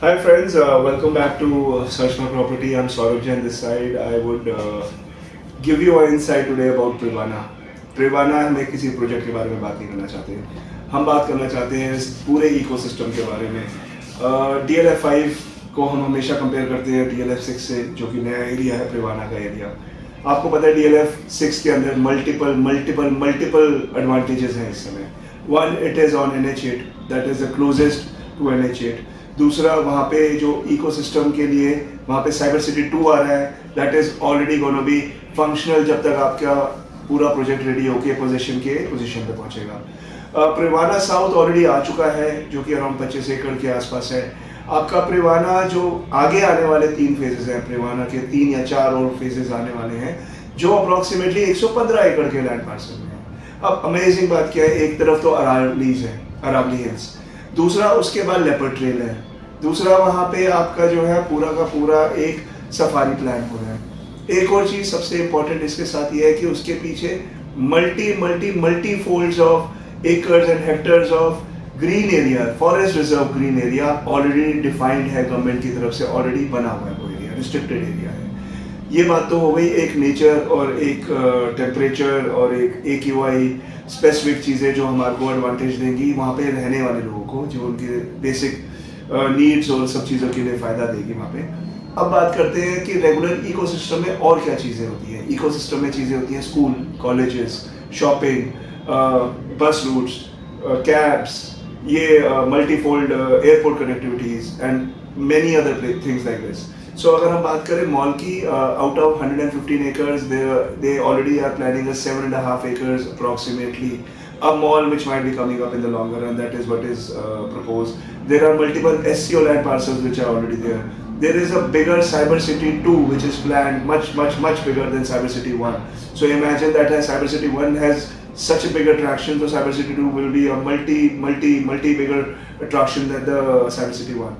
Hi friends, welcome back to Search My Property. I'm Saurabh Jain this side. I would give you an insight today about Privana. Privana में किसी project के बारे में बात नहीं करना चाहते, हम बात करना चाहते हैं इस पूरे इकोसिस्टम के बारे में। DLF5 को हम हमेशा कंपेयर करते हैं DLF6 से, जो कि नया एरिया है प्रिवाना का एरिया। आपको पता है DLF6 के अंदर मल्टीपल एडवांटेजेस हैं इस समय। One, it is on NH8, that is the closest to NH8। दूसरा, वहाँ पे जो इकोसिस्टम के लिए वहाँ पे साइबर सिटी 2 आ रहा है, that is already gonna be functional जब तक आपका पूरा प्रोजेक्ट रेडी होके पोजीशन पे पहुँचेगा। प्रिवाना साउथ ऑलरेडी आ चुका है, जो कि अराउंड 25 एकड़ के आसपास है। आपका प्रिवाना जो आगे आने वाले 3 फेजेस हैं, प्रिवाना के 3 या 4 और फेजेस आने वाले हैं, जो अप्रॉक्सीमेटली 115 एकड़ के लैंड पार्सल में है। अब अमेजिंग बात क्या है, एक तरफ तो अरावलीज है, अरावली हिल्स, दूसरा उसके बाद लेपर्ड ट्रेल है, दूसरा वहाँ पे आपका जो है पूरा का पूरा एक सफारी प्लान हो रहा है। एक और चीज़ सबसे इम्पोर्टेंट इसके साथ ये है कि उसके पीछे multi folds of acres and hectares of green area, forest reserve green area already defined है गवर्नमेंट की तरफ से, ऑलरेडी बना हुआ है वो एरिया, रिस्ट्रिक्टेड एरिया है। ये बात तो हो गई एक नेचर और एक टेम्परेचर और एक AQI स्पेसिफिक चीज़ें जो हमारे को एडवांटेज देंगी वहाँ पे रहने वाले लोगों को, जो उनके बेसिक नीड्स और सब चीज़ों के लिए फ़ायदा देगी वहाँ पे। अब बात करते हैं कि रेगुलर इकोसिस्टम में और क्या चीज़ें होती हैं। इकोसिस्टम में चीज़ें होती हैं school, colleges, shopping, bus routes, cabs, ये multifold airport connectivities and many other things like this. So अगर हम बात करें मॉल की, out of 115 acres, they already are planning a 7.5 acres approximately a mall which might be coming up in the longer run. That is what is proposed. There are multiple SCO land parcels which are already there. There is a bigger Cyber City 2 which is planned, much bigger than Cyber City 1. So imagine that as Cyber City 1 has such a big attraction, so Cyber City 2 will be a multi bigger attraction than the Cyber City 1.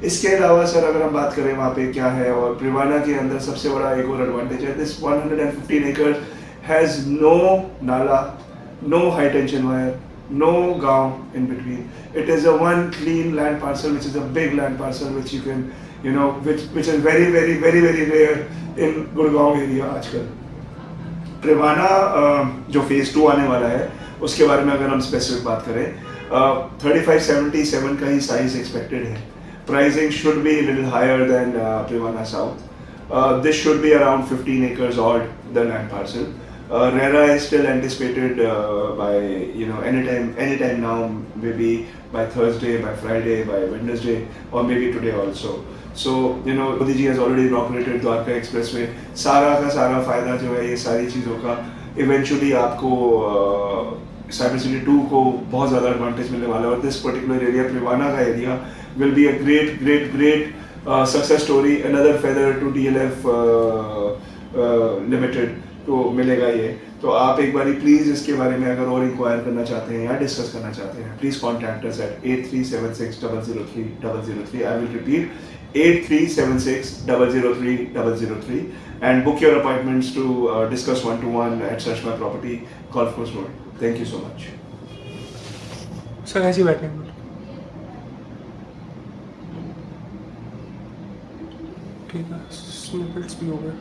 इसके अलावा sir अगर हम बात करें वहाँ पे क्या है, और प्रिवाना के अंदर सबसे बड़ा एक और एडवांटेज है, दिस 115 acres हैज़ नो नाला, no high tension wire, no gaon in between. It is a one clean land parcel, which is a big land parcel, which you can, which is very rare in Gurgaon area आजकल। Privana जो phase 2 आने वाला है उसके बारे में अगर हम स्पेसिफिक बात करें, 3577 का ही साइज एक्सपेक्टेड है। Pricing should be a little higher than Privana South. This should be around 15 acres odd, the land parcel. RERA is still anticipated by anytime now, maybe by Thursday, by Friday, by Wednesday, or maybe today also. So Modi ji has already inaugurated Dwarka Expressway. सारा का सारा फायदा जो है ये सारी चीज़ों का eventually आपको साइबर सिटी 2 को बहुत ज़्यादा एडवांटेज मिलने वाला है। और दिस पर्टिकुलर एरिया, प्रिवाना का area, will be a great success story, another feather to DLF Limited तो मिलेगा ये। तो आप एक बारी प्लीज़ इसके बारे में अगर और इंक्वायर करना चाहते हैं या डिस्कस करना चाहते हैं, please contact us at 8376003003। I will repeat 8376003003 and book your appointments to discuss one-to-one at Search My Property, Golf Course Road. Thank you so much. Sir ऐसे ही बैठे हैं। ठीक है, स्निपेट्स भी हो गए।